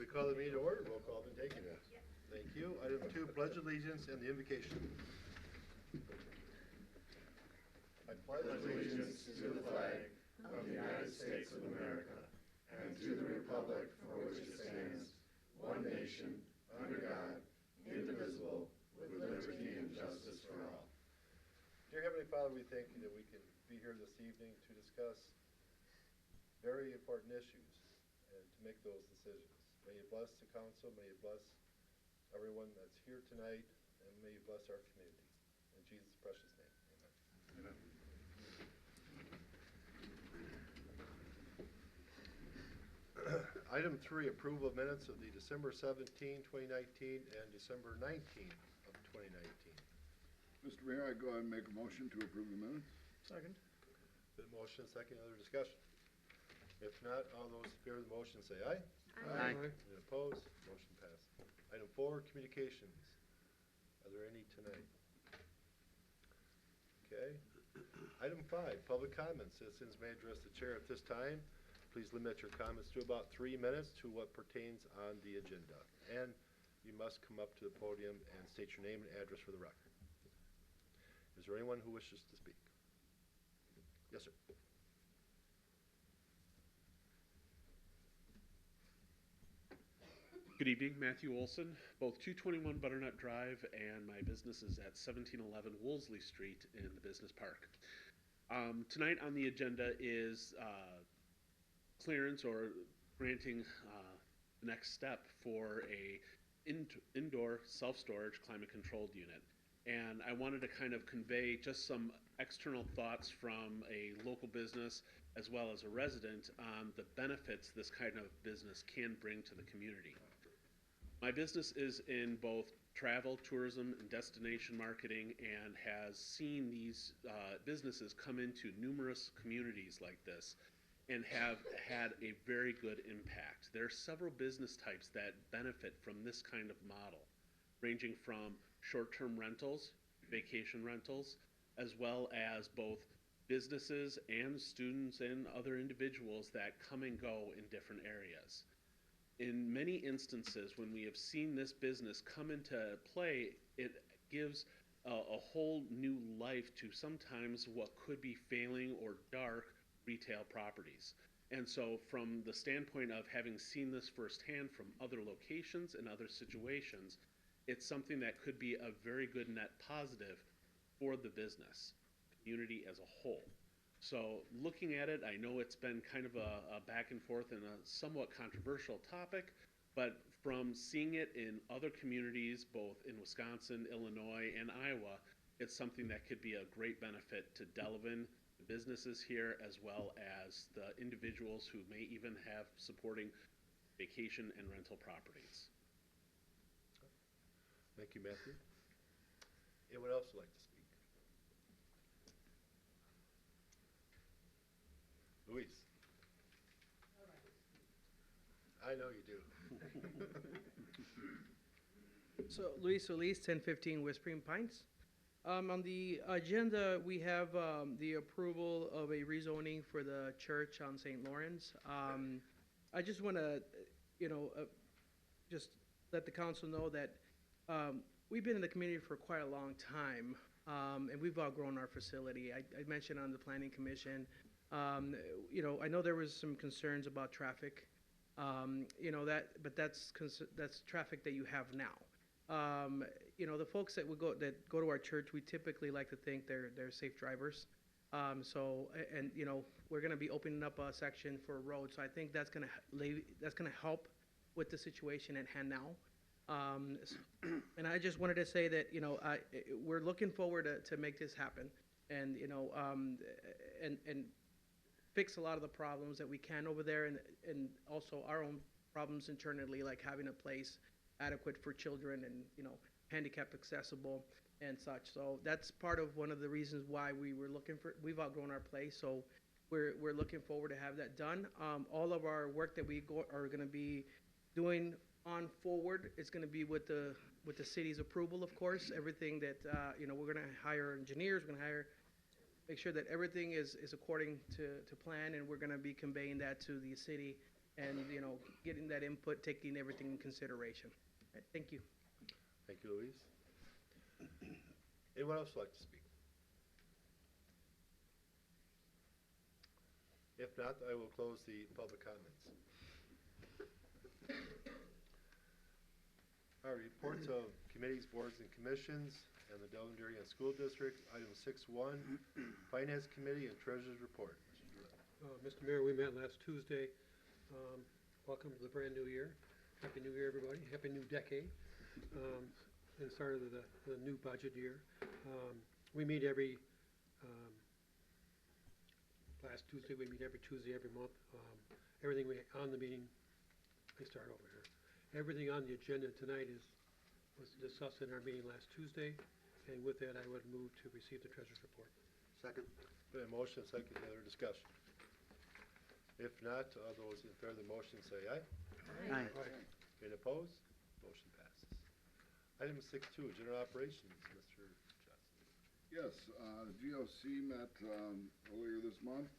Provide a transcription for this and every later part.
call the meeting to order. Roll call been taken. Thank you. Item 2, pledge allegiance and the invocation. I pledge Allegiance to the flag of the United States of America and to the republic for which it stands, one nation, under God, indivisible, with liberty and justice for all. Dear Heavenly Father, we thank you that we can be here this evening to discuss very important issues and to make those decisions. May you bless the council, may you bless everyone that's here tonight, and may you bless our community. In Jesus' precious name, amen. Amen. Item 3, approval of minutes of the December 17, 2019 and December 19 of 2019. Mr. Mayor, I go ahead and make a motion to approve the minutes. Second. Been motion, second, other discussion? If not, all those in favor of the motion say aye. Aye. Any opposed? Motion passed. Item 4, communications. Are there any tonight? Okay. Item 5, public comments. Citizens may address the chair at this time. Please limit your comments to about 3 minutes to what pertains on the agenda. And you must come up to the podium and state your name and address for the record. Is there anyone who wishes to speak? Yes, sir. Good evening, Matthew Olson, both 221 Butternut Drive and my business is at 1711 Woolsey Street in the business park. Tonight on the agenda is clearance or granting the next step for a indoor self-storage climate controlled unit. And I wanted to kind of convey just some external thoughts from a local business as well as a resident on the benefits this kind of business can bring to the community. My business is in both travel, tourism, and destination marketing and has seen these businesses come into numerous communities like this and have had a very good impact. There are several business types that benefit from this kind of model, ranging from short-term rentals, vacation rentals, as well as both businesses and students and other individuals that come and go in different areas. In many instances, when we have seen this business come into play, it gives a whole new life to sometimes what could be failing or dark retail properties. And so from the standpoint of having seen this firsthand from other locations and other situations, it's something that could be a very good net positive for the business community as a whole. So looking at it, I know it's been kind of a back and forth and a somewhat controversial topic, but from seeing it in other communities, both in Wisconsin, Illinois, and Iowa, it's something that could be a great benefit to Delavan, the businesses here, as well as the individuals who may even have supporting vacation and rental properties. Thank you, Matthew. Anyone else would like to speak? Luis. I know you do. So Luis Solis, 1015 Whispering Pines. On the agenda, we have the approval of a rezoning for the church on St. Lawrence. I just want to, just let the council know that we've been in the community for quite a long time, and we've outgrown our facility. I mentioned on the Planning Commission, I know there was some concerns about traffic, but that's traffic that you have now. The folks that go to our church, we typically like to think they're safe drivers. We're going to be opening up a section for a road, so I think that's going to help with the situation at hand now. And I just wanted to say that we're looking forward to make this happen, and and fix a lot of the problems that we can over there, and also our own problems internally, like having a place adequate for children and handicapped accessible and such. So that's part of one of the reasons why we've outgrown our place. So we're looking forward to have that done. All of our work that we are going to be doing on forward is going to be with the city's approval, of course. Everything that we're going to hire engineers, we're going to make sure that everything is according to plan, and we're going to be conveying that to the city and, you know, getting that input, taking everything in consideration. Thank you. Thank you, Louise. Anyone else like to speak? If not, I will close the public comments. All right, reports of committees, boards, and commissions, and the Delavan Area School District. Item 6.1, Finance Committee and Treasurer's Report. Mr. Mayor, we met last Tuesday. Welcome to the brand new year. Happy New Year, everybody. Happy new decade. And start of the new budget year. We meet every, last Tuesday, we meet every Tuesday, every month. Everything on the meeting, I start over here. Everything on the agenda tonight was discussed in our meeting last Tuesday. And with that, I would move to receive the treasurer's report. Second. Been a motion, second, any other discussion? If not, all those in favor of the motion say aye. Aye. Any opposed? Motion passes. Item 6.2, General Operations, Mr. Johnson. Yes, the GOC met earlier this month.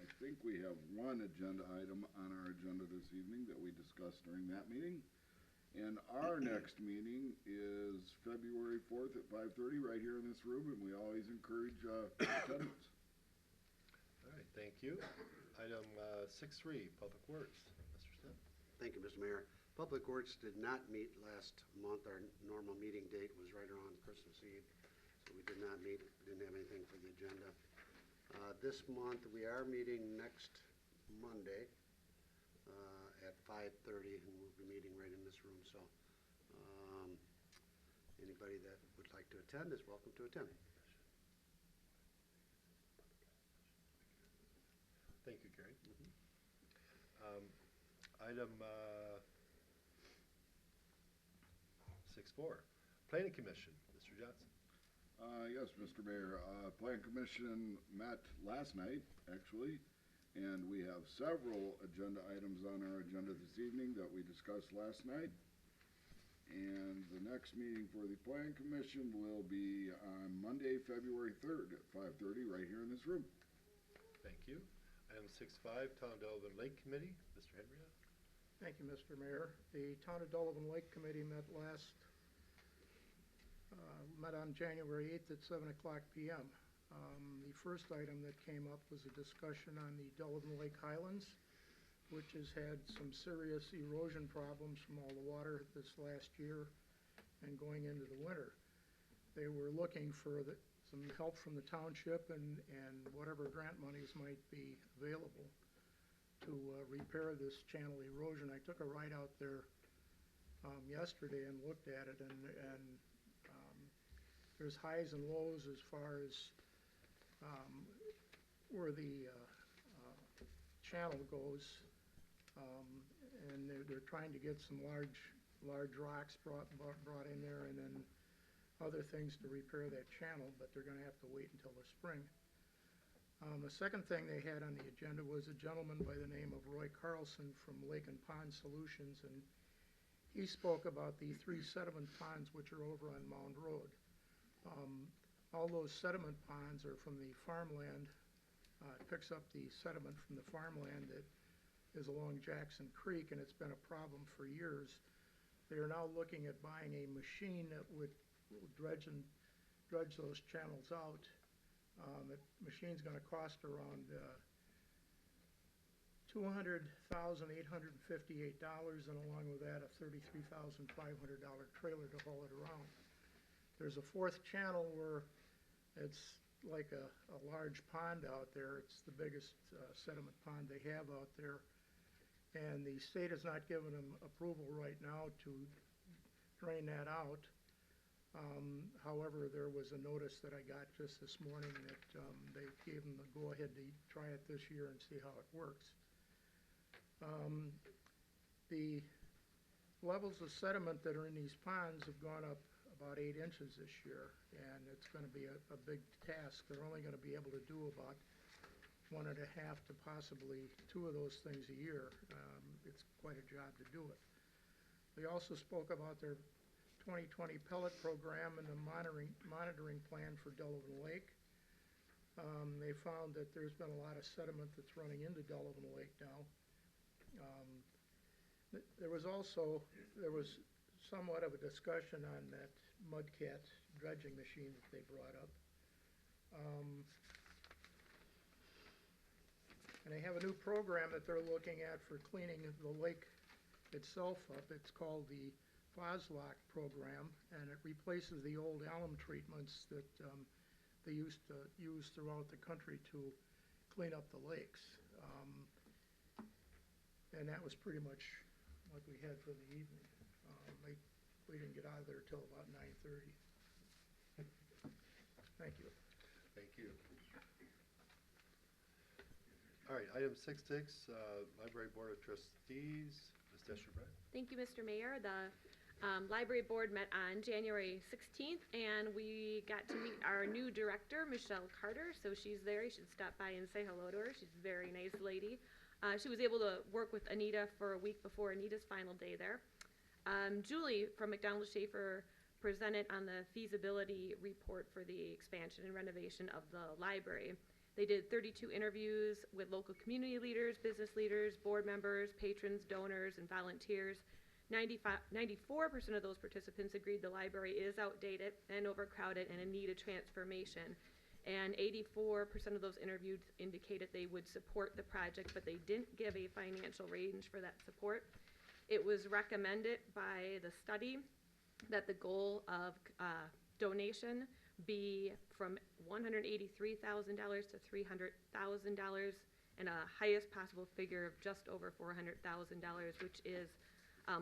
I think we have one agenda item on our agenda this evening that we discussed during that meeting. And our next meeting is February 4th at 5:30 right here in this room, and we always encourage attendance. All right, thank you. Item 6.3, Public Works, Mr. Smith. Thank you, Mr. Mayor. Public Works did not meet last month. Our normal meeting date was right around Christmas Eve, so we did not meet, didn't have anything for the agenda. This month, we are meeting next Monday at 5:30, and we'll be meeting right in this room, so anybody that would like to attend is welcome to attend. Thank you, Gary. Item 6.4, Planning Commission, Mr. Johnson. Yes, Mr. Mayor, Plan Commission met last night, actually, and we have several agenda items on our agenda this evening that we discussed last night. And the next meeting for the Plan Commission will be on Monday, February 3rd at 5:30, right here in this room. Thank you. Item 6.5, Town Delavan Lake Committee, Mr. Henry. Thank you, Mr. Mayor. The Town of Delavan Lake Committee met on January 8th at 7:00 p.m. The first item that came up was a discussion on the Delavan Lake Highlands, which has had some serious erosion problems from all the water this last year and going into the winter. They were looking for some help from the township and whatever grant monies might be available to repair this channel erosion. I took a ride out there yesterday and looked at it, and there's highs and lows as far as where the channel goes, and they're trying to get some large rocks brought in there, and then other things to repair that channel, but they're going to have to wait until the spring. The second thing they had on the agenda was a gentleman by the name of Roy Carlson from Lake and Pond Solutions, and he spoke about the 3 sediment ponds which are over on Mound Road. All those sediment ponds are from the farmland. It picks up the sediment from the farmland that is along Jackson Creek, and it's been a problem for years. They are now looking at buying a machine that will dredge those channels out. The machine's going to cost around $200,858, and along with that, a $33,500 trailer to haul it around. There's a fourth channel where it's like a large pond out there. It's the biggest sediment pond they have out there, and the state has not given them approval right now to drain that out. However, there was a notice that I got just this morning that they gave them the go-ahead to try it this year and see how it works. The levels of sediment that are in these ponds have gone up about 8 inches this year, and it's going to be a big task. They're only going to be able to do about 1.5 to possibly 2 of those things a year. It's quite a job to do it. They also spoke about their 2020 pellet program and the monitoring plan for Delavan Lake. They found that there's been a lot of sediment that's running into Delavan Lake now, There was also, there was somewhat of a discussion on that Mudcat dredging machine that they brought up. And they have a new program that they're looking at for cleaning the lake itself up. It's called the FOSLOC program, and it replaces the old alum treatments that they used to use throughout the country to clean up the lakes. And that was pretty much what we had for the evening. We didn't get out of there till about 9:30. Thank you. Thank you. All right, item 6.6, Library Board of Trustees, Ms. Descharet. Thank you, Mr. Mayor. The Library Board met on January 16th, and we got to meet our new director, Michelle Carter. So she's there. You should stop by and say hello to her. She's a very nice lady. She was able to work with Anita for a week before Anita's final day there. Julie from McDonald Schaefer presented on the feasibility report for the expansion and renovation of the library. They did 32 interviews with local community leaders, business leaders, board members, patrons, donors, and volunteers. 94% of those participants agreed the library is outdated and overcrowded and in need of transformation. And 84% of those interviewed indicated they would support the project, but they didn't give a financial range for that support. It was recommended by the study that the goal of donation be from $183,000 to $300,000, and a highest possible figure of just over $400,000, which is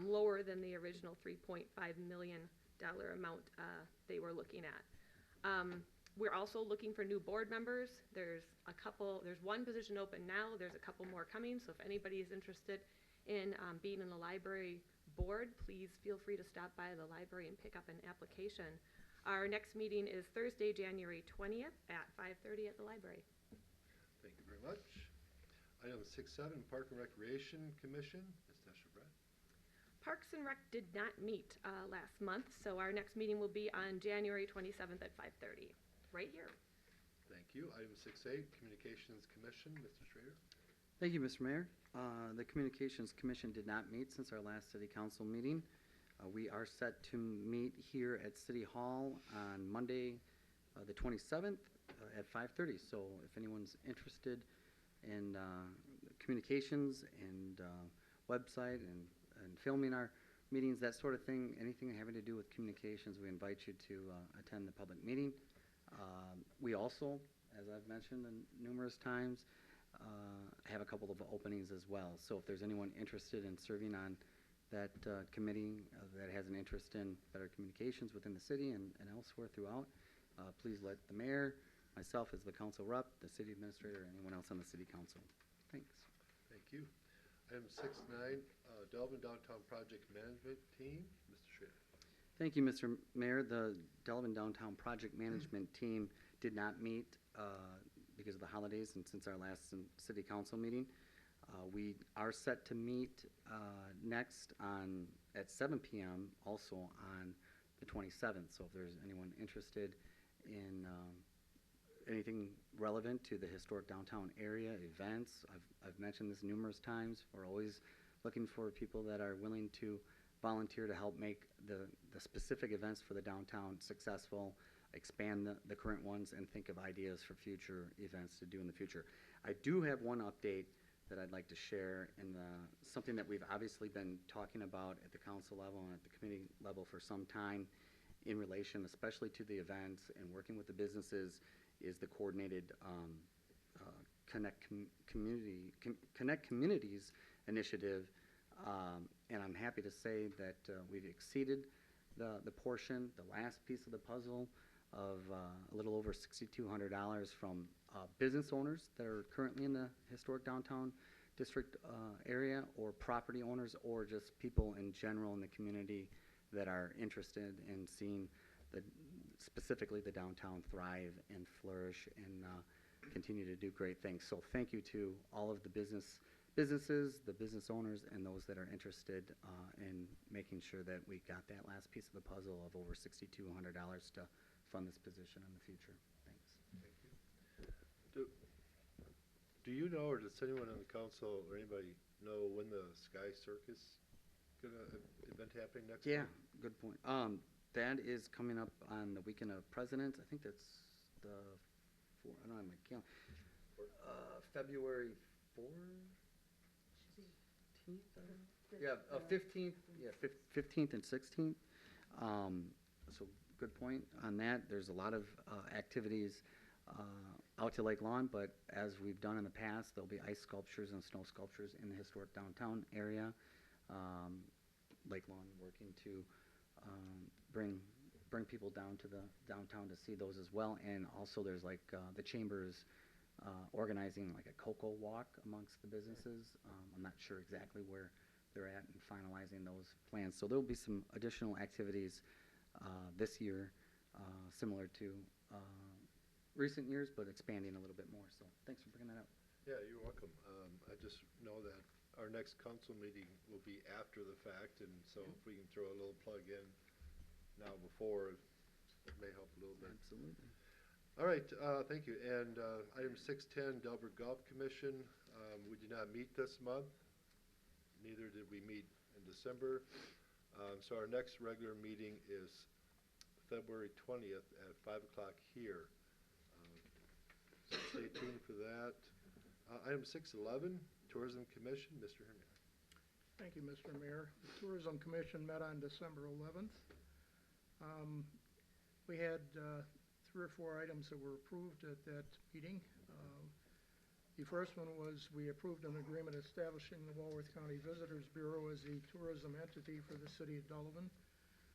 lower than the original $3.5 million amount they were looking at. We're also looking for new board members. There's one position open now. There's a couple more coming. So if anybody is interested in being in the library board, please feel free to stop by the library and pick up an application. Our next meeting is Thursday, January 20th at 5:30 at the library. Thank you very much. Item 6.7, Park and Recreation Commission, Ms. Descharet. Parks and Rec did not meet last month, so our next meeting will be on January 27th at 5:30, right here. Thank you. Item 6.8, Communications Commission, Mr. Schrader. Thank you, Mr. Mayor. The Communications Commission did not meet since our last City Council meeting. We are set to meet here at City Hall on Monday, the 27th at 5:30. So if anyone's interested in communications and website and filming our meetings, that sort of thing, anything having to do with communications, we invite you to attend the public meeting. We also, as I've mentioned numerous times, have a couple of openings as well. So if there's anyone interested in serving on that committee that has an interest in better communications within the city and elsewhere throughout, please let the mayor, myself as the council rep, the city administrator, or anyone else on the city council. Thanks. Thank you. Item 6.9, Delavan Downtown Project Management Team, Mr. Schrader. Thank you, Mr. Mayor. The Delavan Downtown Project Management Team did not meet because of the holidays and since our last city council meeting. We are set to meet next at 7 p.m. also on the 27th. So if there's anyone interested in anything relevant to the historic downtown area, events, I've mentioned this numerous times. We're always looking for people that are willing to volunteer to help make the specific events for the downtown successful, expand the current ones, and think of ideas for future events to do in the future. I do have one update that I'd like to share, and something that we've obviously been talking about at the council level and at the committee level for some time in relation especially to the events and working with the businesses is the coordinated Connect Communities initiative. And I'm happy to say that we've exceeded the portion, the last piece of the puzzle of a little over $6,200 from business owners that are currently in the historic downtown district area, or property owners, or just people in general in the community that are interested in seeing specifically the downtown thrive and flourish and continue to do great things. So thank you to all of the businesses, the business owners, and those that are interested in making sure that we got that last piece of the puzzle of over $6,200 to fund this position in the future. Thanks. Thank you. Do you know, or does anyone on the council or anybody know when the Sky Circus event happening next Yeah, month? good point. That is coming up on the weekend of Presidents. I think that's the I don't have my calendar. February 14th? Yeah, 15th, yeah, 15th and 16th. So good point on that. There's a lot of activities out to Lake Lawn, but as we've done in the past, there'll be ice sculptures and snow sculptures in the historic downtown area. Lake Lawn working to bring people down to the downtown to see those as well. And also there's like the Chamber's organizing like a cocoa walk amongst the businesses. I'm not sure exactly where they're at and finalizing those plans. So there'll be some additional activities this year similar to recent years, but expanding a little bit more. So thanks for bringing that up. Yeah, you're welcome. I just know that our next council meeting will be after the fact, and so if we can throw a little plug in now before, it may help a little bit. Absolutely. All right, thank you. And item 610, Delbert Golf Commission. We did not meet this month. Neither did we meet in December. So our next regular meeting is February 20th at 5 o'clock here. So stay tuned for that. Item 611, Tourism Commission, Mr. Hernier. Thank you, Mr. Mayor. The Tourism Commission met on December 11th. We had 3 or 4 items that were approved at that meeting. The first one was we approved an agreement establishing the Walworth County Visitors Bureau as the tourism entity for the city of Delavan.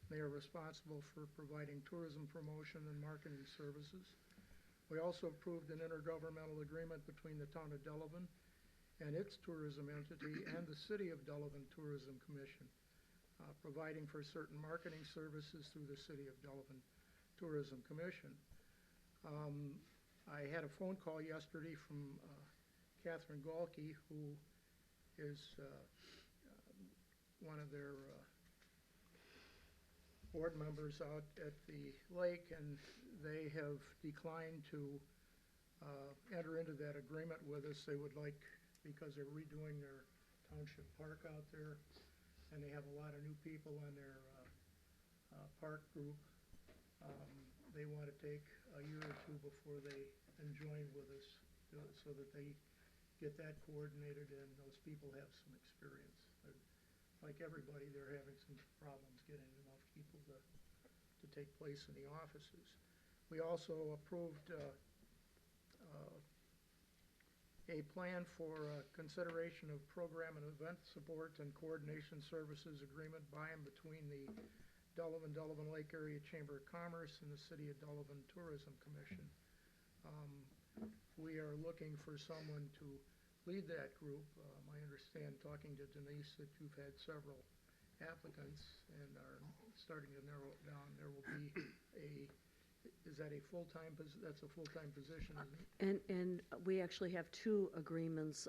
They are responsible for providing tourism promotion and marketing services. We also approved an intergovernmental agreement between the town of Delavan and its tourism entity and the City of Delavan Tourism Commission, providing for certain marketing services through the City of Delavan Tourism Commission. I had a phone call yesterday from Catherine Galke, who is one of their board members out at the lake, and they have declined to enter into that agreement with us. They would like, because they're redoing their township park out there, and they have a lot of new people on their park group, they want to take a year or 2 before they join with us, so that they get that coordinated and those people have some experience. Like everybody, they're having some problems getting enough people to take place in the offices. We also approved a plan for consideration of program and event support and coordination services agreement by and between the Delavan Lake Area Chamber of Commerce and the City of Delavan Tourism Commission. We are looking for someone to lead that group. I understand, talking to Denise, that you've had several applicants and are starting to narrow it down. There will be is that a full-time, that's a full-time position, isn't it? And we actually have 2 agreements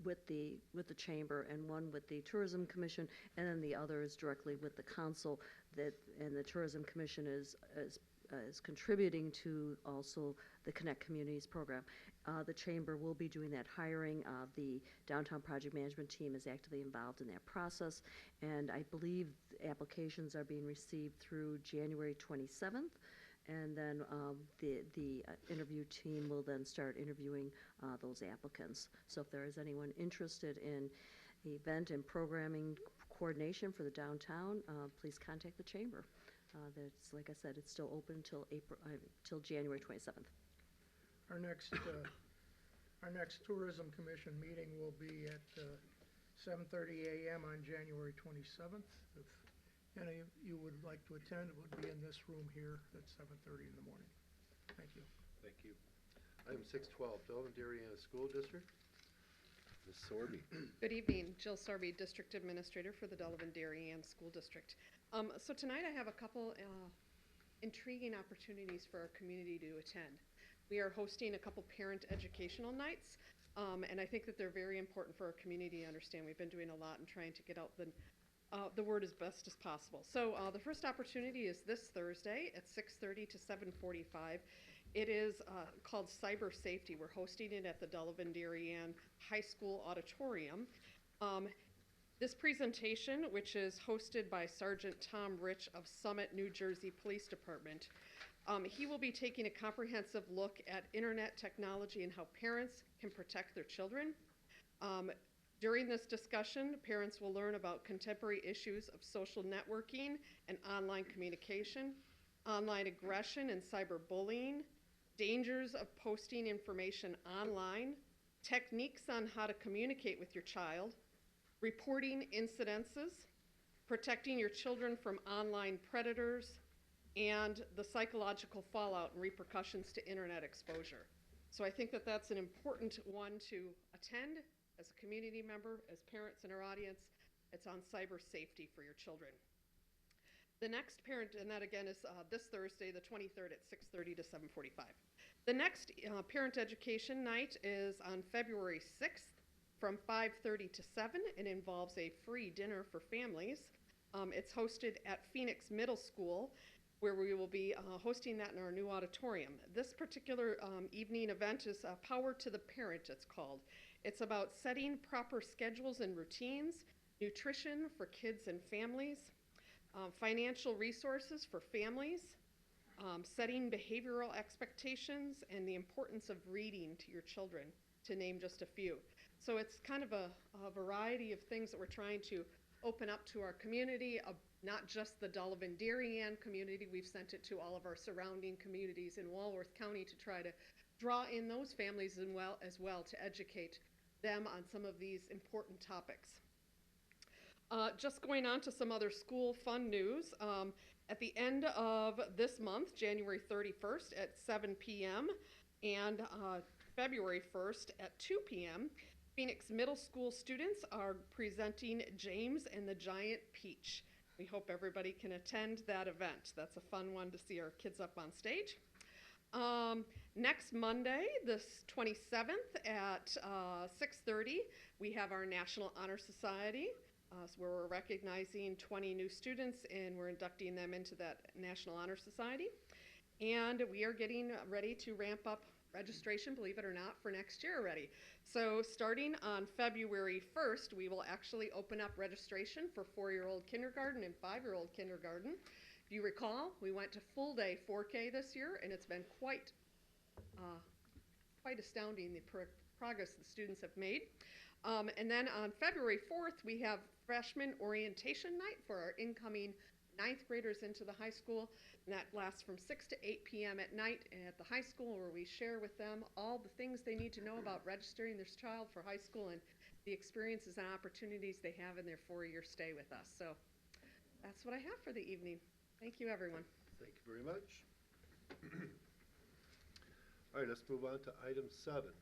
with the chamber, and one with the Tourism Commission, and then the other is directly with the council. And the Tourism Commission is contributing to also the Connect Communities program. The chamber will be doing that hiring. The downtown project management team is actively involved in that process, and I believe applications are being received through January 27th. And then the interview team will then start interviewing those applicants. So if there is anyone interested in event and programming coordination for the downtown, please contact the chamber. That's, like I said, it's still open till January 27th. Our next Tourism Commission meeting will be at 7:30 a.m. on January 27th. If any of you would like to attend, it would be in this room here at 7:30 in the morning. Thank you. Thank you. Item 612, Delavan Darien School District. Ms. Sorby. Good evening, Jill Sorby, District Administrator for the Delavan Darien School District. So tonight I have a couple intriguing opportunities for our community to attend. We are hosting a couple parent educational nights, and I think that they're very important for our community to understand. We've been doing a lot in trying to get out the word as best as possible. So the first opportunity is this Thursday at 6:30 to 7:45. It is called Cyber Safety. We're hosting it at the Delavan Darien High School Auditorium. This presentation, which is hosted by Sergeant Tom Rich of Summit, New Jersey Police Department, he will be taking a comprehensive look at internet technology and how parents can protect their children. During this discussion, parents will learn about contemporary issues of social networking and online communication, online aggression and cyberbullying, dangers of posting information online, techniques on how to communicate with your child, reporting incidences, protecting your children from online predators, and the psychological fallout and repercussions to internet exposure. So I think that that's an important one to attend as a community member, as parents in our audience. It's on cyber safety for your children. The next parent, and that again is this Thursday, the 23rd at 6:30 to 7:45. The next parent education night is on February 6th from 5:30 to 7. It involves a free dinner for families. It's hosted at Phoenix Middle School, where we will be hosting that in our new auditorium. This particular evening event is Power to the Parent, it's called. It's about setting proper schedules and routines, nutrition for kids and families, financial resources for families, setting behavioral expectations, and the importance of reading to your children, to name just a few. So it's kind of a variety of things that we're trying to open up to our community, not just the Delavan Darien community. We've sent it to all of our surrounding communities in Walworth County to try to draw in those families as well to educate them on some of these important topics. Just going on to some other school fun news. At the end of this month, January 31st at 7 p.m. and February 1st at 2 p.m., Phoenix Middle School students are presenting James and the Giant Peach. We hope everybody can attend that event. That's a fun one to see our kids up on stage. Next Monday, this 27th at 6:30, we have our National Honor Society, where we're recognizing 20 new students and we're inducting them into that National Honor Society. And we are getting ready to ramp up registration, believe it or not, for next year already. So starting on February 1st, we will actually open up registration for 4-year-old kindergarten and 5-year-old kindergarten. If you recall, we went to full day 4K this year, and it's been quite astounding the progress the students have made. And then on February 4th, we have freshman orientation night for our incoming 9th graders into the high school, and that lasts from 6 to 8 p.m. at night at the high school, where we share with them all the things they need to know about registering their child for high school and the experiences and opportunities they have in their 4-year stay with us. So that's what I have for the evening. Thank you, everyone. Thank you very much. All right, let's move on to item 7.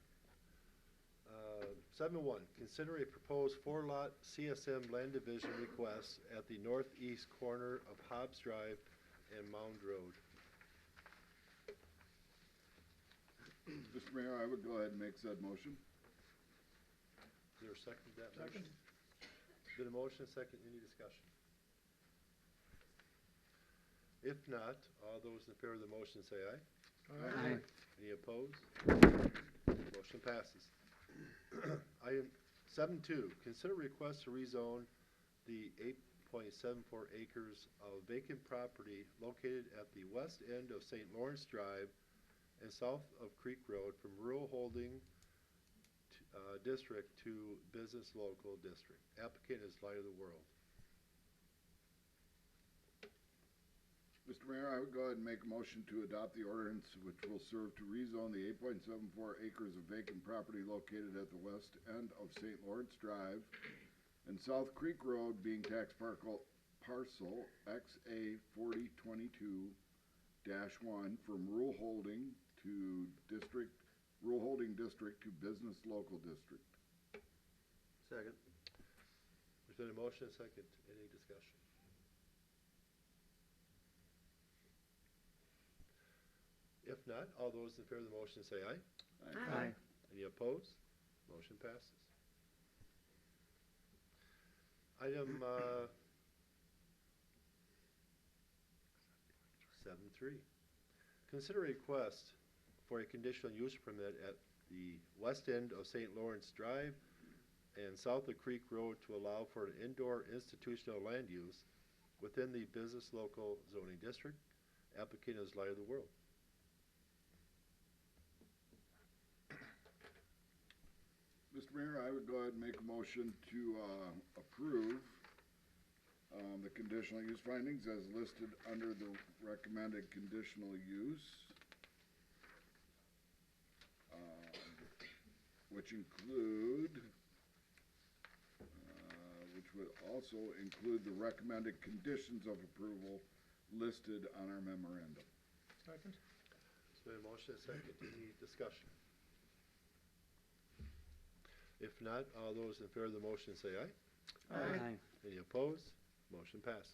7.1, consider a proposed 4-lot CSM land division request at the northeast corner of Hobbs Drive and Mound Road. Mr. Mayor, I would go ahead and make said motion. Is there a second to that motion? Been a motion, second, any discussion? If not, all those in favor of the motion say aye. Aye. Any opposed? Motion passes. Item 7.2, consider request to rezone the 8.74 acres of vacant property located at the west end of St. Lawrence Drive and south of Creek Road from rural holding district to business local district. Applicant is Light of the World. Mr. Mayor, I would go ahead and make a motion to adopt the ordinance which will serve to rezone the 8.74 acres of vacant property located at the west end of St. Lawrence Drive and South Creek Road, being tax parcel XA 4022-1 from rural holding district to business local district. Second. There's been a motion, second, any discussion? If not, all those in favor of the motion say aye. Aye. Any opposed? Motion passes. Item 7.3. Consider request for a conditional use permit at the west end of St. Lawrence Drive and south of Creek Road to allow for an indoor institutional land use within the business local zoning district. Applicant is Light of the World. Mr. Mayor, I would go ahead and make a motion to approve the conditional use findings as listed under the recommended conditional use, which include, which would also include the recommended conditions of approval listed on our memorandum. Second? It's been a motion, a second. Any discussion? If not, all those in favor of the motion say aye. Aye. Any opposed? Motion passes.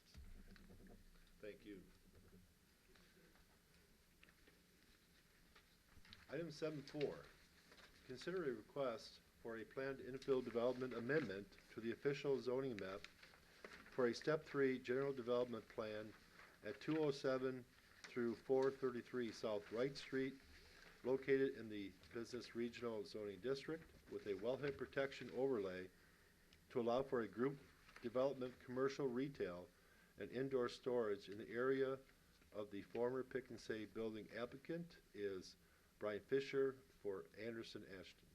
Thank you. Item 7.4, consider a request for a planned infill development amendment to the official zoning map for a Step 3 general development plan at 207 through 433 South Wright Street, located in the Business Regional Zoning District with a wellhead protection overlay to allow for a group development commercial retail and indoor storage in the area of the former Pick and Save building. Applicant is Brian Fisher for Anderson Ashton.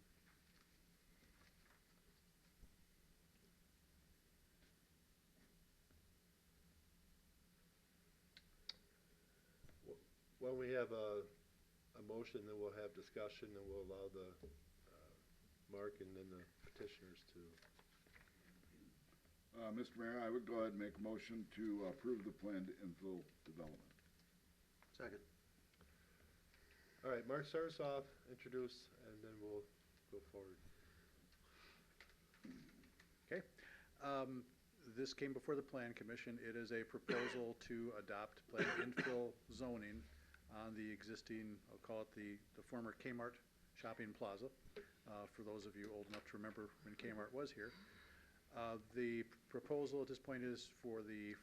When we have a motion, then we'll have discussion, and we'll allow the Mark and then the petitioners to. Mr. Mayor, I would go ahead and make a motion to approve the planned infill development. Second. All right, Mark, start us off, introduce, and then we'll go forward. Okay. This came before the Plan Commission. It is a proposal to adopt planned infill zoning on the existing, I'll call it the former Kmart shopping plaza, for those of you old enough to remember when Kmart was here. The proposal at this point is for the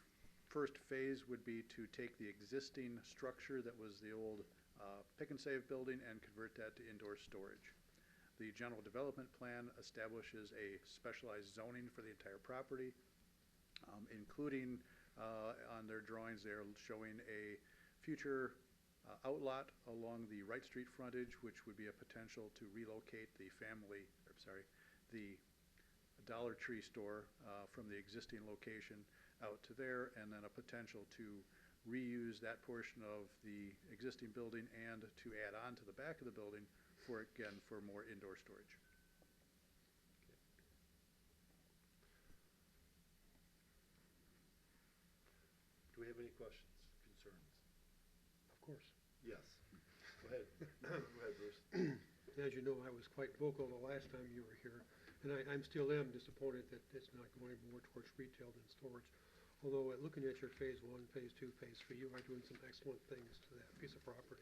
first phase would be to take the existing structure that was the old Pick and Save building and convert that to indoor storage. The general development plan establishes a specialized zoning for the entire property, including on their drawings they're showing a future outlot along the Wright Street frontage, which would be a potential to relocate the the Dollar Tree store from the existing location out to there, and then a potential to reuse that portion of the existing building and to add on to the back of the building for, again, for more indoor storage. Do we have any questions, concerns? Of course. Yes. Go ahead. Go ahead, Bruce. As you know, I was quite vocal the last time you were here, and I'm still am disappointed that it's not going more towards retail than storage. Although, looking at your phase 1, phase 2, phase 3, you are doing some excellent things to that piece of property.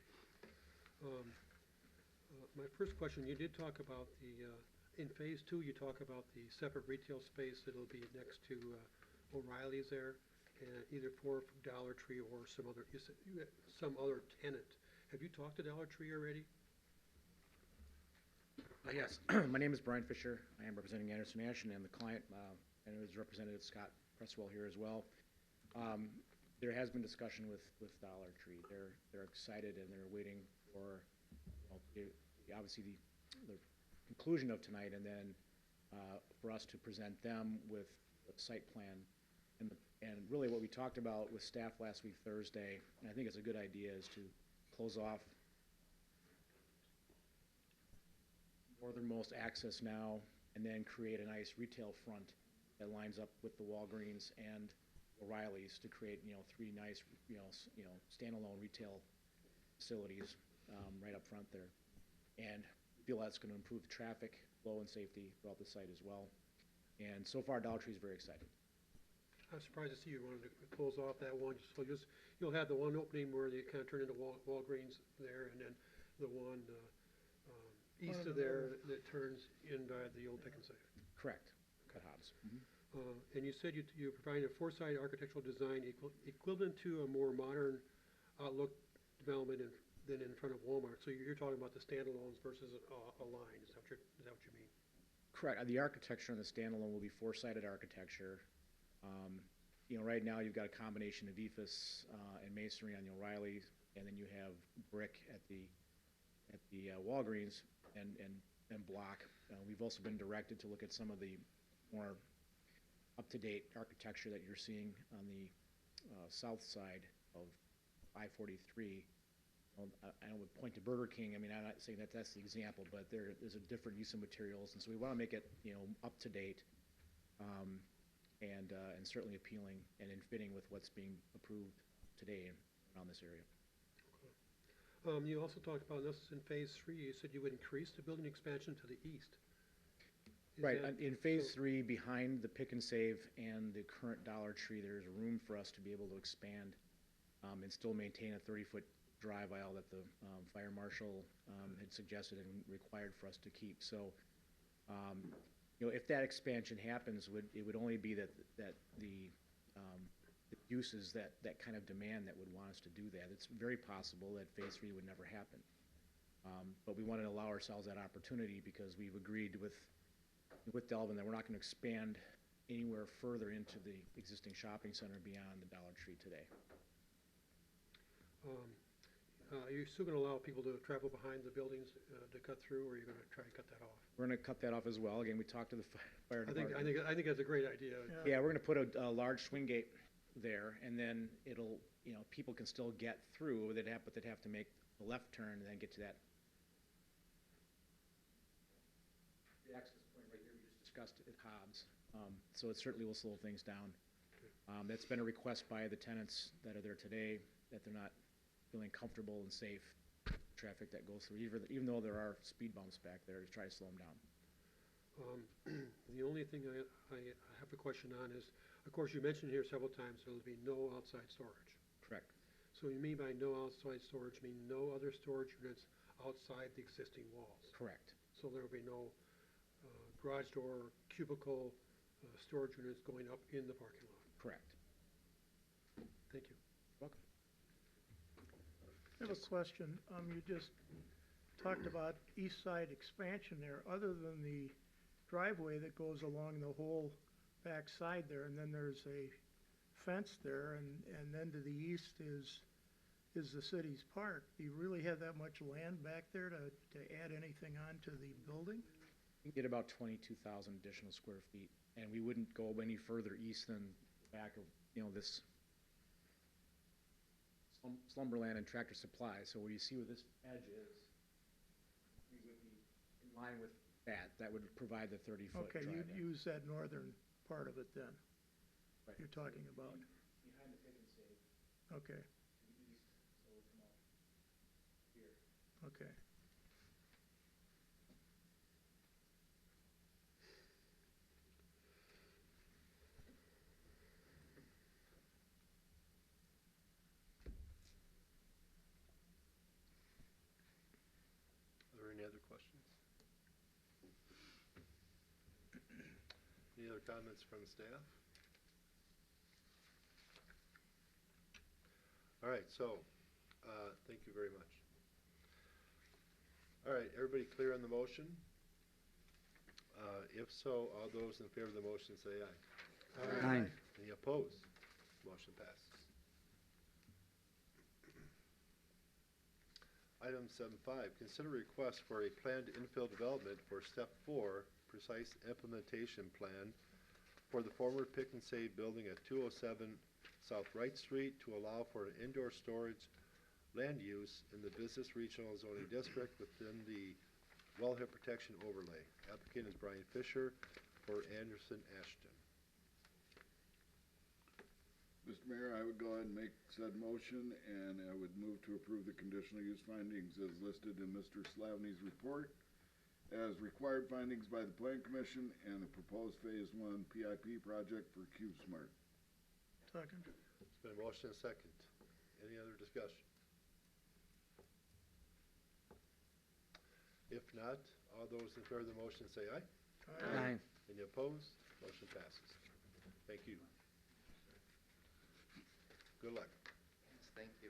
My first question, you did talk about the, in phase 2, you talk about the separate retail space that'll be next to O'Reilly's there, and either for Dollar Tree or some other, you said you had some other tenant. Have you talked to Dollar Tree already? Yes, my name is Brian Fisher. I am representing Anderson Ashton and the client, and it was Representative Scott Presswell here as well. There has been discussion with Dollar Tree. They're excited and they're waiting for obviously the conclusion of tonight, and then for us to present them with the site plan. And really what we talked about with staff last week Thursday, and I think it's a good idea, is to close off northernmost access now, and then create a nice retail front that lines up with the Walgreens and O'Reilly's to create, 3 nice, standalone retail facilities right up front there. And we feel that's going to improve the traffic flow and safety throughout the site as well. And so far, Dollar Tree is very excited. I'm surprised to see you wanted to close off that one, so you'll have the one opening where you kind of turn into Walgreens there, and then the one east of there that turns in by the old Pick and Save. Correct. Cut Hobbs. And you said you provided a four-side architectural design equivalent to a more modern outlook development than in front of Walmart. So you're talking about the standalones versus a line. Is that what you mean? Correct. The architecture on the standalone will be four-sided architecture. You know, right now you've got a combination of ephes and masonry on the O'Reilly, and then you have brick at the Walgreens and block. We've also been directed to look at some of the more up-to-date architecture that you're seeing on the south side of I-43. I would point to Burger King. I mean, I'm not saying that that's the example, but there's a different use of materials, and so we want to make it, you know, up to date, and certainly appealing and in fitting with what's being approved today around this area. You also talked about this in phase 3. You said you would increase the building expansion to the east. Is Right. that- In phase so- 3, behind the Pick and Save and the current Dollar Tree, there's room for us to be able to expand and still maintain a 30-foot drive aisle that the fire marshal had suggested and required for us to keep. So, you know, if that expansion happens, it would only be that the uses that kind of demand that would want us to do that. It's very possible that phase 3 would never happen. But we want to allow ourselves that opportunity because we've agreed with Delavan that we're not going to expand anywhere further into the existing shopping center beyond the Dollar Tree today. Are you still going to allow people to travel behind the buildings to cut through, or are you going to try and cut that off? We're going to cut that off as well. Again, we talked to the fire department. I think that's a great idea. Yeah, we're going to put a large swing gate there, and then it'll, you know, people can still get through. But they'd have to make the left turn and then get to that. The access point right here we just discussed at Hobbs. So it certainly will slow things down. That's been a request by the tenants that are there today, that they're not feeling comfortable and safe traffic that goes through, even though there are speed bumps back there, to try to slow them down. The only thing I have a question on is, of course, you mentioned here several times there'll be no outside storage. Correct. So you mean by no outside storage, mean no other storage units outside the existing walls? Correct. So there will be no garage door, cubicle, storage units going up in the parking lot? Correct. Thank you. Welcome. I have a question. You just talked about east side expansion there, other than the driveway that goes along the whole back side there, and then there's a fence there, and then to the east is the city's park. Do you really have that much land back there to add anything on to the building? We can get about 22,000 additional square feet, and we wouldn't go any further east than the back of, you know, this Slumberland and Tractor Supply. So where you see where this edge is, we would be in line with that. That would provide the 30-foot Okay, drive. you'd use that northern part of it then, Right. you're talking about. Behind the Pick and Save Okay, to the east, so we'll come out here. okay. Are there any other questions? Any other comments from staff? All right, so, thank you very much. All right, everybody clear on the motion? If so, all those in favor of the motion say aye. Aye. Any opposed? Motion passes. Item 7.5, consider request for a planned infill development for step 4, precise implementation plan for the former Pick and Save building at 207 South Wright Street to allow for an indoor storage land use in the business regional zoning district within the wellhead protection overlay. Applicant is Brian Fisher for Anderson Ashton. Mr. Mayor, I would go ahead and make said motion, and I would move to approve the conditional use findings as listed in Mr. Slavny's report as required findings by the Plan Commission and the proposed Phase 1 PIP project for CubeSmart. Second. It's been a motion and a second. Any other discussion? If not, all those in favor of the motion say aye. Aye. Any opposed? Motion passes. Thank you. Good luck. Thank you.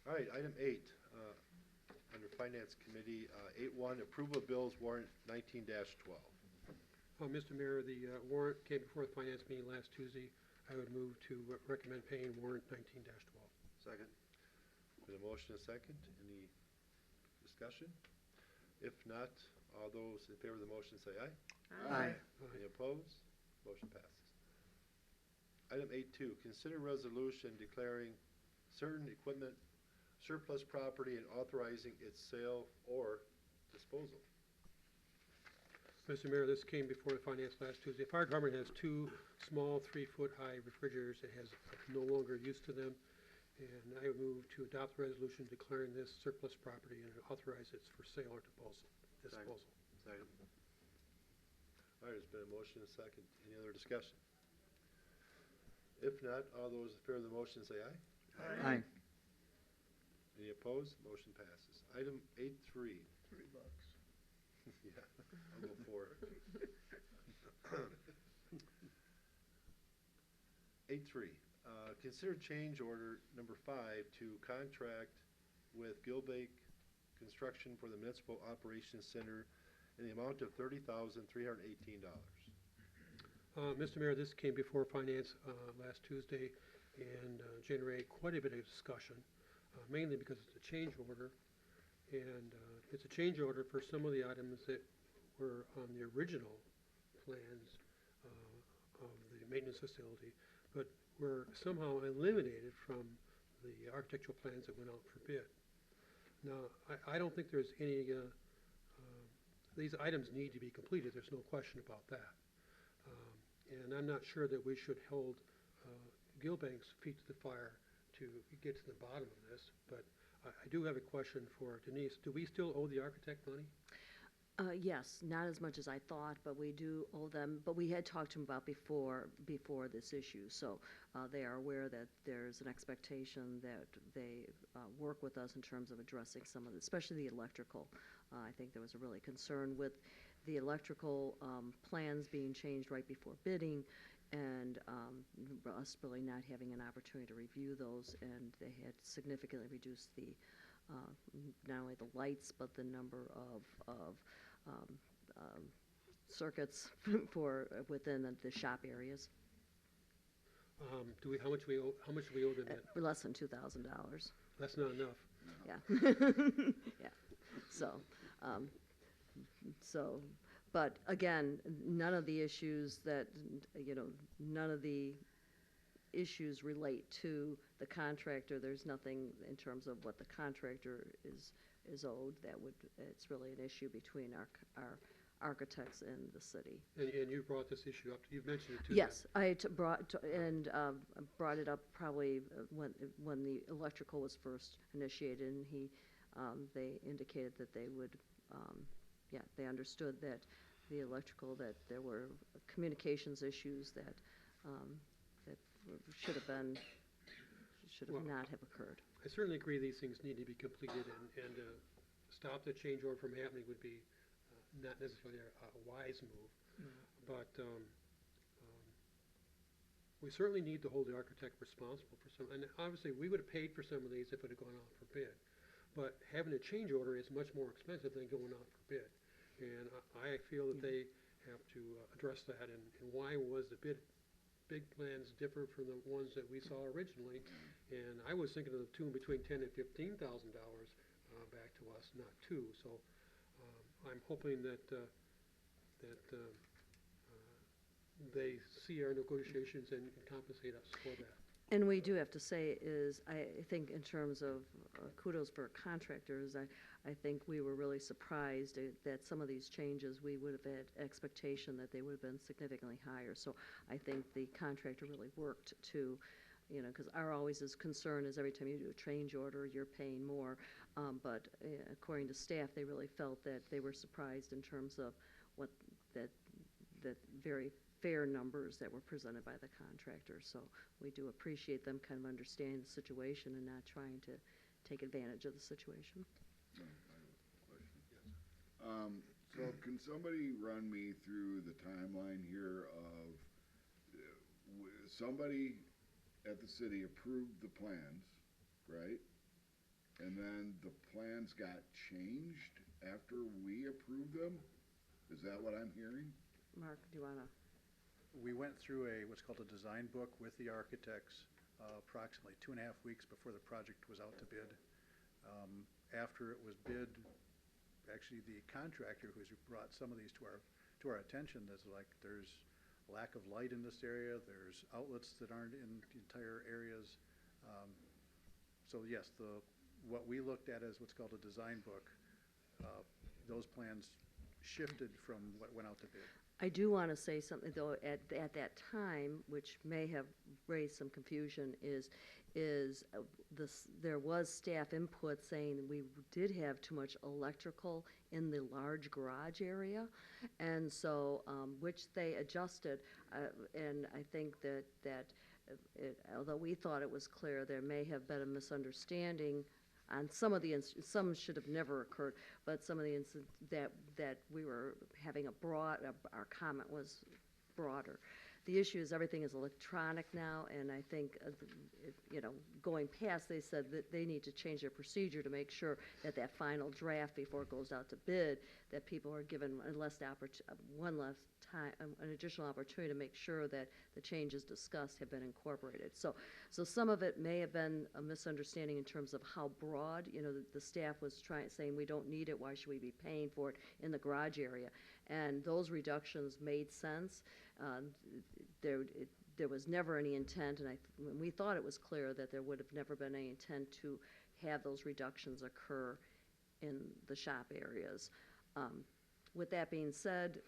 All right, item 8, under Finance Committee. 8-1, approval of bills warrant 19-12. Mr. Mayor, the warrant came before the finance meeting last Tuesday. I would move to recommend paying warrant 19-12. Second. Been a motion and a second. Any discussion? If not, all those in favor of the motion say aye. Aye. Any opposed? Motion passes. Item 8-2, consider resolution declaring certain equipment surplus property and authorizing its sale or disposal. Mr. Mayor, this came before the finance last Tuesday. Fire department has two small 3-foot-high refrigerators that has no longer use to them. And I move to adopt the resolution declaring this surplus property and authorize it for sale or disposal. Second. All right, there's been a motion and a second. Any other discussion? If not, all those in favor of the motion say aye. Aye. Any opposed? Motion passes. Item 8-3. $3. Yeah, I'll go for it. 8-3, consider change order number 5 to contract with Gilbake Construction for the Municipal Operations Center in the amount of $30,318. Mr. Mayor, this came before finance last Tuesday and generated quite a bit of discussion, mainly because it's a change order. And it's a change order for some of the items that were on the original plans of the maintenance facility, but were somehow eliminated from the architectural plans that went out for bid. Now, I don't think there's any, these items need to be completed, there's no question about that. And I'm not sure that we should hold Gilbank's feet to the fire to get to the bottom of this, but I do have a question for Denise. Do we still owe the architect money? Yes, not as much as I thought, but we do owe them, but we had talked to them about before this issue, so they are aware that there's an expectation that they work with us in terms of addressing some of the, especially the electrical. I think there was a really concern with the electrical plans being changed right before bidding, and us really not having an opportunity to review those, and they had significantly reduced the not only the lights, but the number of circuits for within the shop areas. How much do we owe them yet? Less than $2,000. That's not enough. Yeah. Yeah. So, but again, none of the issues that, none of the issues relate to the contractor. There's nothing in terms of what the contractor is owed that would, it's really an issue between our architects and the city. And you brought this issue up, you've mentioned it too. Yes, I brought it up probably when the electrical was first initiated, and they indicated that they would, they understood that the electrical, that there were communications issues that should have not have occurred. I certainly agree these things need to be completed, and stop the change order from happening would be not necessarily a wise move. But we certainly need to hold the architect responsible for some, and obviously we would have paid for some of these if it had gone out for bid. But having a change order is much more expensive than going out for bid. And I feel that they have to address that, and why was the bid plans different from the ones that we saw originally? And I was thinking of the two between $10,000 and $15,000 back to us, not two. So I'm hoping that they see our negotiations and compensate us for that. And we do have to say is, I think in terms of kudos for contractors, I think we were really surprised that some of these changes, we would have had expectation that they would have been significantly higher. So I think the contractor really worked to, because our always is concern is every time you do a change order, you're paying more. But according to staff, they really felt that they were surprised in terms of that very fair numbers that were presented by the contractor. So we do appreciate them kind of understanding the situation and not trying to take advantage of the situation. So can somebody run me through the timeline here of somebody at the city approved the plans, right? and then the plans got changed after we approved them? Is that what I'm hearing? Mark, do you wanna? We went through what's called a design book with the architects approximately 2.5 weeks before the project was out to bid. After it was bid, actually the contractor who's brought some of these to our attention is like there's lack of light in this area, there's outlets that aren't in the entire areas. So yes, what we looked at as what's called a design book, those plans shifted from what went out to bid. I do want to say something, though, at that time, which may have raised some confusion, is there was staff input saying we did have too much electrical in the large garage area, and so, which they adjusted, and I think that although we thought it was clear, there may have been a misunderstanding on some of the, some should have never occurred, but some of the instances that we were having our comment was broader. The issue is everything is electronic now, and I think, going past, they said that they need to change their procedure to make sure that that final draft before it goes out to bid, that people are given one less time, an additional opportunity to make sure that the changes discussed have been incorporated. So some of it may have been a misunderstanding in terms of how broad, the staff was saying we don't need it, why should we be paying for it in the garage area? And those reductions made sense. There was never any intent, and we thought it was clear that there would have never been any intent to have those reductions occur in the shop areas. With that being said,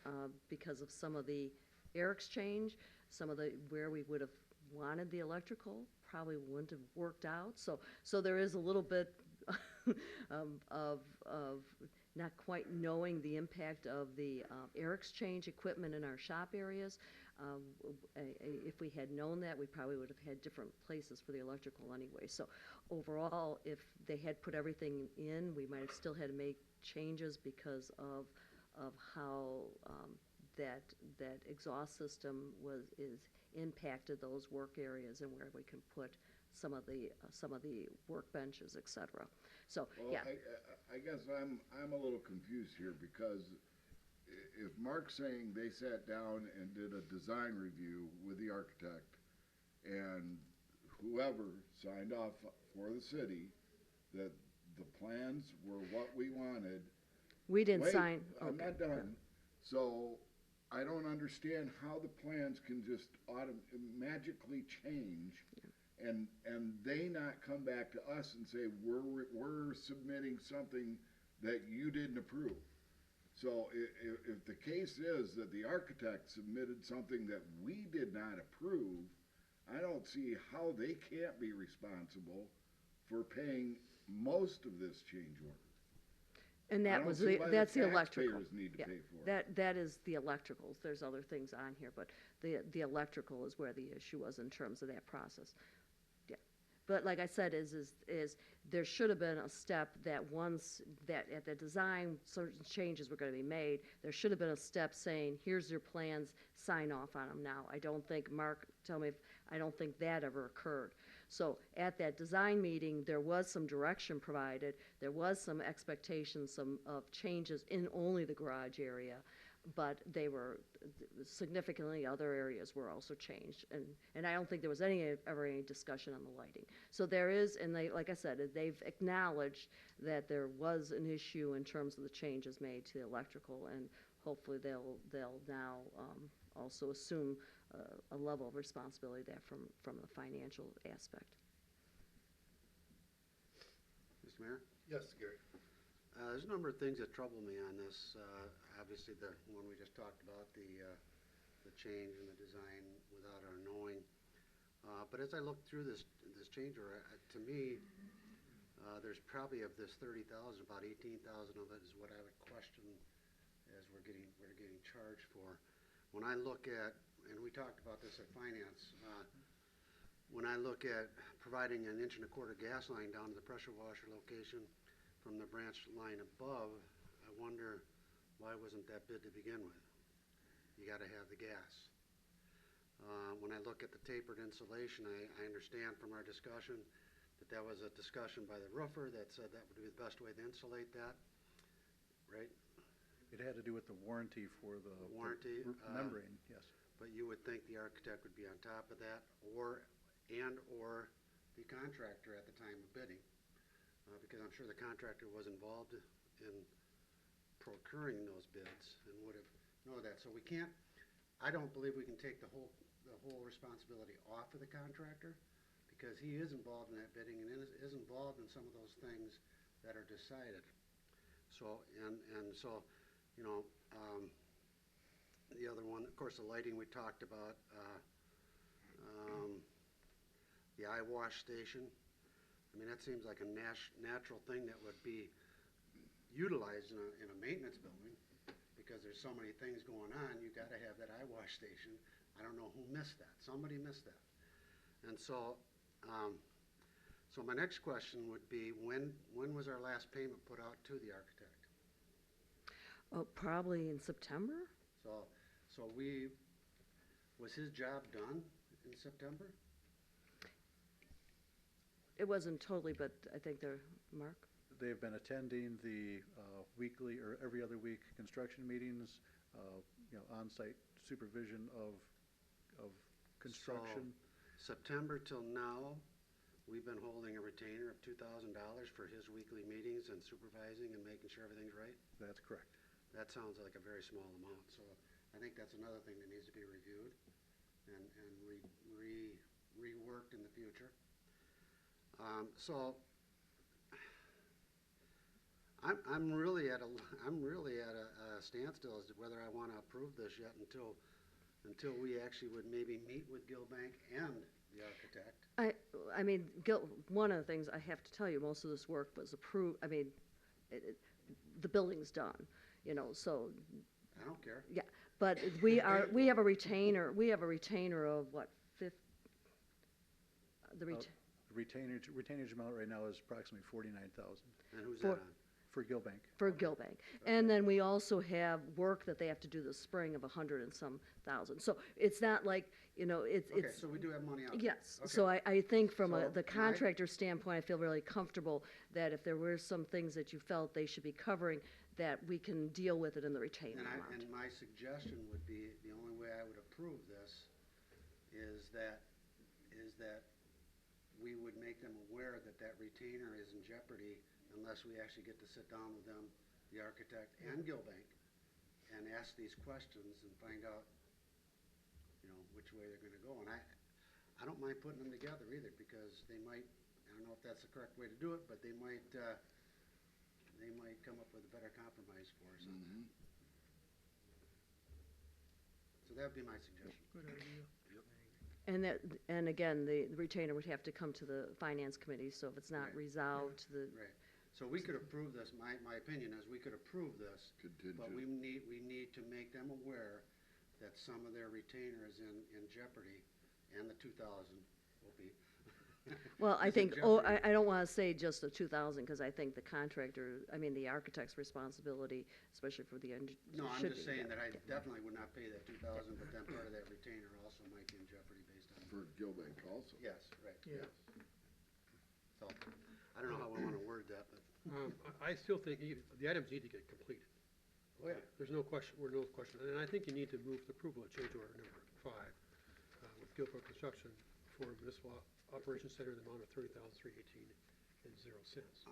because of some of the air exchange, where we would have wanted the electrical probably wouldn't have worked out. So there is a little bit of not quite knowing the impact of the air exchange equipment in our shop areas. If we had known that, we probably would have had different places for the electrical anyway. So overall, if they had put everything in, we might have still had to make changes because of how that exhaust system is impacted those work areas and where we can put some of the workbenches, et cetera. So, well, yeah. I guess I'm a little confused here because if Mark's saying they sat down and did a design review with the architect and whoever signed off for the city that the plans were what we wanted. We didn't Wait, sign. I'm not done. So I don't understand how the plans can just magically change and they not come back to us and say, we're submitting something that you didn't approve. So if the case is that the architect submitted something that we did not approve, I don't see how they can't be responsible for paying most of this change order. And that's the electrical. Taxpayers need to Yeah, pay for it. that is the electricals. There's other things on here, but the electrical is where the issue was in terms of that process. Yeah. But like I said, is there should have been a step that once that at the design certain changes were going to be made, there should have been a step saying, here's your plans, sign off on them now. I don't think, Mark, tell me if, I don't think that ever occurred. So at that design meeting, there was some direction provided. There was some expectations, of changes in only the garage area, but they were significantly, other areas were also changed. And I don't think there was ever any discussion on the lighting. So there is, and like I said, they've acknowledged that there was an issue in terms of the changes made to the electrical, and hopefully they'll now also assume a level of responsibility there from a financial aspect. Mr. Mayor? Yes, Gary. There's a number of things that trouble me on this. Obviously, the one we just talked about, the change in the design without our knowing. But as I look through this change order, to me, there's probably of this 30,000, about 18,000 of it is what I would question as we're getting charged for. When I look at, and we talked about this at finance, when I look at providing an 1.25 inch gas line down to the pressure washer location from the branch line above, I wonder why wasn't that bid to begin with? You got to have the gas. When I look at the tapered insulation, I understand from our discussion but that was a discussion by the roofer that said that would be the best way to insulate that, right? It had to do with the warranty for the Warranty, membrane, yes. But you would think the architect would be on top of that, or the contractor at the time of bidding, because I'm sure the contractor was involved in procuring those bids and would have known that. So I don't believe we can take the whole responsibility off of the contractor, because he is involved in that bidding and is involved in some of those things that are decided. So, so, the other one, of course, the lighting we talked about, the eye wash station. I mean, that seems like a natural thing that would be utilized in a maintenance building, because there's so many things going on. You got to have that eye wash station. I don't know who missed that. Somebody missed that. And so, so my next question would be, when was our last payment put out to the architect? Oh, probably in September? So was his job done in September? It wasn't totally, but I think Mark? They've been attending the weekly or every other week construction meetings, on-site supervision of construction. So, September till now, we've been holding a retainer of $2,000 for his weekly meetings and supervising and making sure everything's right? That's correct. That sounds like a very small amount, so I think that's another thing that needs to be reviewed and reworked in the future. So I'm really at a standstill as to whether I want to approve this yet until we actually would maybe meet with Gilbank and the architect. I mean, one of the things I have to tell you, most of this work was approved. I mean, the building's done, so. I don't care. Yeah, but we have a retainer of what, Retainage amount right now is approximately $49,000 And who's that on? for Gilbank. For Gilbank. And then we also have work that they have to do this spring of 100 and some thousand. So it's not like, it's. Okay, so we do have money out there. Yes. Okay. So I think from So the contractor standpoint, I feel really comfortable that if there were some things that you felt they should be covering, that we can deal with it in the retainer amount. And my suggestion would be, the only way I would approve this is that we would make them aware that retainer is in jeopardy unless we actually get to sit down with them, the architect and Gilbank, and ask these questions and find out, which way they're gonna go. And I don't mind putting them together either, because they might, I don't know if that's the correct way to do it, but they might come up with a better compromise for us on that. So that'd be my suggestion. Good idea. And again, the retainer would have to come to the finance committee, so if it's not Right. resolved to the. Right. So we could approve this, my opinion is we could approve this, but we need to make them aware that some of their retainer is in jeopardy, and the 2,000 will be. Well, I is in think, jeopardy. I don't want to say just the 2,000, because I think the the architect's responsibility, especially for the end. No, I'm should just be, saying yeah. that I definitely would not pay that 2,000, but then part of that retainer also might be in jeopardy based on. For Gilbank also. Yes, right. Yeah. So, I don't know how we want to word that, but. I still think the items need to get completed. Oh, yeah. There's no question, and I think you need to move the approval of change order number 5 with Guilford Construction for municipal operations center in the amount of $30,318.00.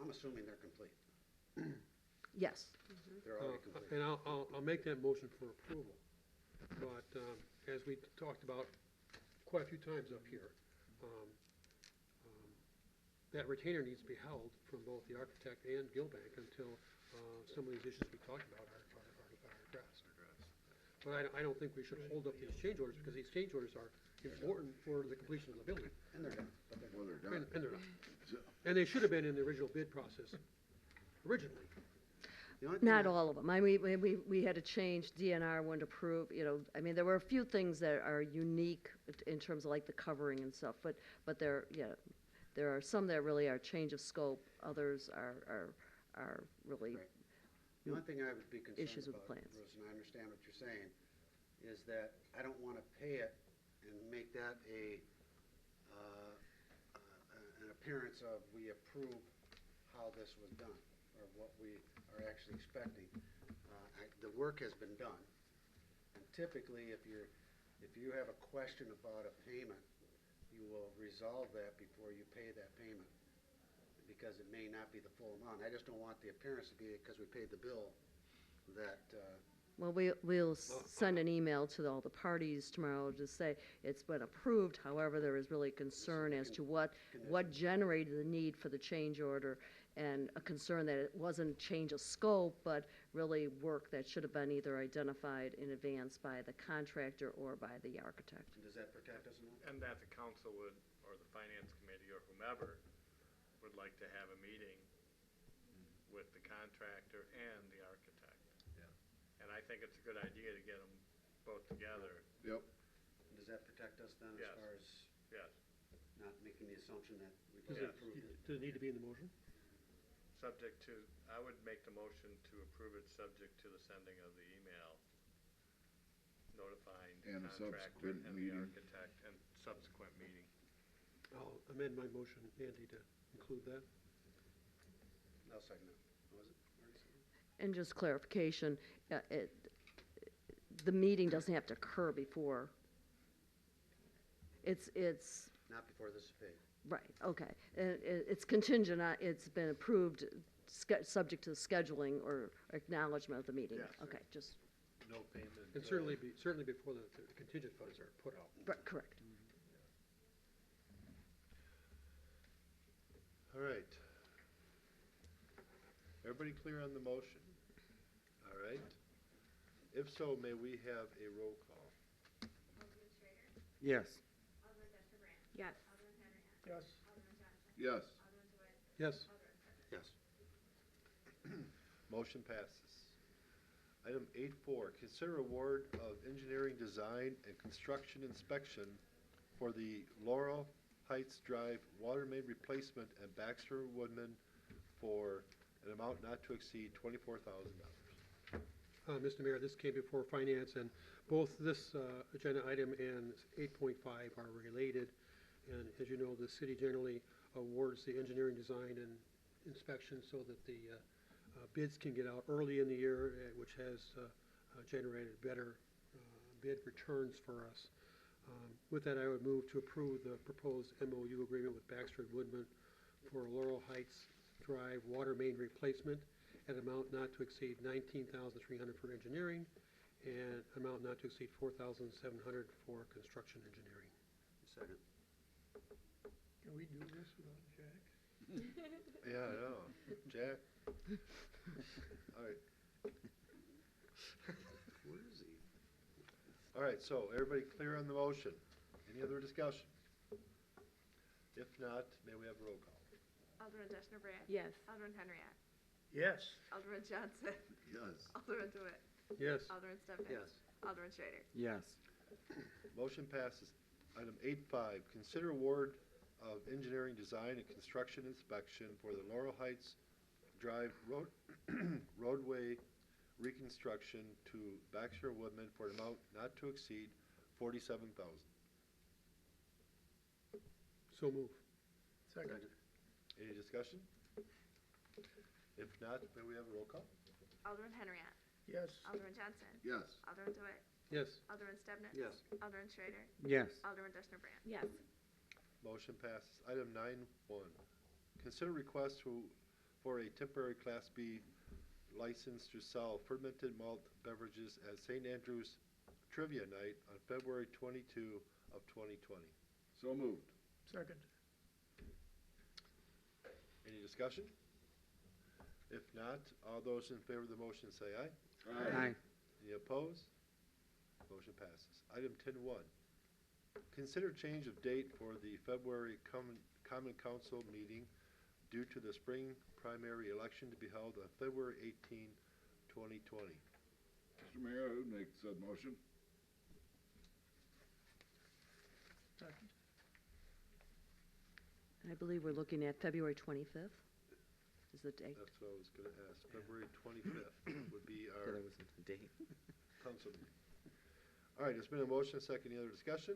I'm assuming they're complete. Yes. They're already complete. And I'll make that motion for approval. But as we talked about quite a few times up here, that retainer needs to be held from both the architect and Gilbank until some of these issues we talked about are addressed. But I don't think we should hold up these change orders, because these change orders are important for the completion of the building. And they're done. Well, they're done. And they're not. And they should have been in the original bid process originally. The only thing Not I- all of them. We had to change DNR when to approve, there were a few things that are unique in terms of like the covering and stuff, but there are some that really are change of scope, others are really, Right. The only thing I would be Issues concerned with about, plans. Bruce, and I understand what you're saying, is that I don't want to pay it and make that an appearance of we approve how this was done, or what we are actually expecting. The work has been done, and typically, if you have a question about a payment, you will resolve that before you pay that payment, because it may not be the full amount. I just don't want the appearance to be, because we paid the bill, that, Well, we'll send an email to all the parties tomorrow to say it's been approved. However, there is really concern as to what generated the need for the change order, and a concern that it wasn't change of scope, but really work that should have been either identified in advance by the contractor or by the architect. does that protect us enough? And that the council would, or the finance committee, or whomever, would like to have a meeting with the contractor and the architect. Yeah. And I think it's a good idea to get them both together. Yep. Does that protect us then, as Yes. far as Yes, not making the assumption that we Does can it, approve it? does it need to be in the motion? subject to, I would make the motion to approve it subject to the sending of the email notifying the And a contractor subsequent and the meeting. architect and subsequent meeting. I'll amend my motion, Andy, to include that. I'll second it. Was it already seconded? And just clarification, the meeting doesn't have to occur before. It's, Not before this is paid. right, okay. It's contingent on, it's been approved, subject to the scheduling or acknowledgement of the meeting. Yes. Okay, just, No payment. And certainly before the contingent funds are put out. right, correct. All right. Everybody clear on the motion? All right. If so, may we have a roll call? Yes. Yes. Yes. Yes. Yes, Yes. Motion passes. Item 8.4, consider award of engineering design and construction inspection for the Laurel Heights Drive water main replacement at Baxter Woodman for an amount not to exceed $24,000. Mr. Mayor, this came before Finance, and both this agenda item and 8.5 are related. And as you know, the city generally awards the engineering design and inspection so that the bids can get out early in the year, which has generated better bid returns for us. With that, I would move to approve the proposed MOU agreement with Baxter and Woodman for Laurel Heights Drive water main replacement at amount not to exceed $19,300 for engineering and amount not to exceed $4,700 for construction engineering. Second. Can we do this without Jack? Yeah, I know. Jack? All right. Where is he? All right, so everybody clear on the motion? Any other discussion? If not, may we have a roll call? Alderman Deshner Brandt. Yes. Alderman Henriette. Yes. Alderman Johnson. Yes. Alderman DeWitt. Yes. Alderman Stepnick. Yes. Alderman Schrader. Yes. Motion passes. Item 8.5, consider award of engineering design and construction inspection for the Laurel Heights Drive roadway reconstruction to Baxter Woodman for an amount not to exceed $47,000. So move. Second. Any discussion? If not, may we have a roll call? Alderman Henriette. Yes. Alderman Johnson. Yes. Alderman DeWitt. Yes. Alderman Stepnick. Yes. Alderman Schrader. Yes. Alderman Deshner Brandt. Yes. Motion passes. Item 9.1, consider request for a temporary Class B license to sell fermented malt beverages at St. Andrew's Trivia Night on February 22 of 2020. So moved. Second. Any discussion? If not, all those in favor of the motion say aye. Aye. Any opposed? Motion passes. Item 10.1, consider change of date for the February Common Council meeting due to the spring primary election to be held on February 18, 2020. Mr. Mayor, I would make said motion. Second. I believe we're looking at February 25th is the date. That's what I was going to ask. February 25th would be Yeah, our that wasn't the date. council meeting. All right, there's been a motion, a second. Any other discussion?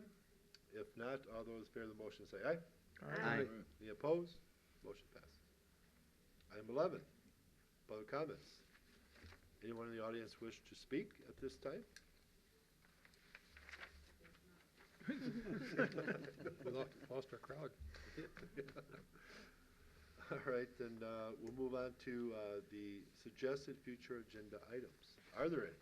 If not, all those in favor of the motion say aye. Aye. Any opposed? Motion passes. Item 11, public comments. Anyone in the audience wish to speak at this time? We lost our crowd. All right, then we'll move on to the suggested future agenda items. Are there any?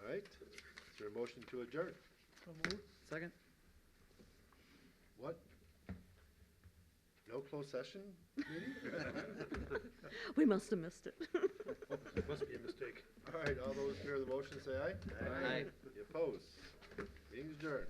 All right, is there a motion to adjourn? Second? What? No closed session meeting? We must have missed it. Must be a mistake. All right, all those in favor of the motion say aye. Aye. Any opposed? Meeting adjourned.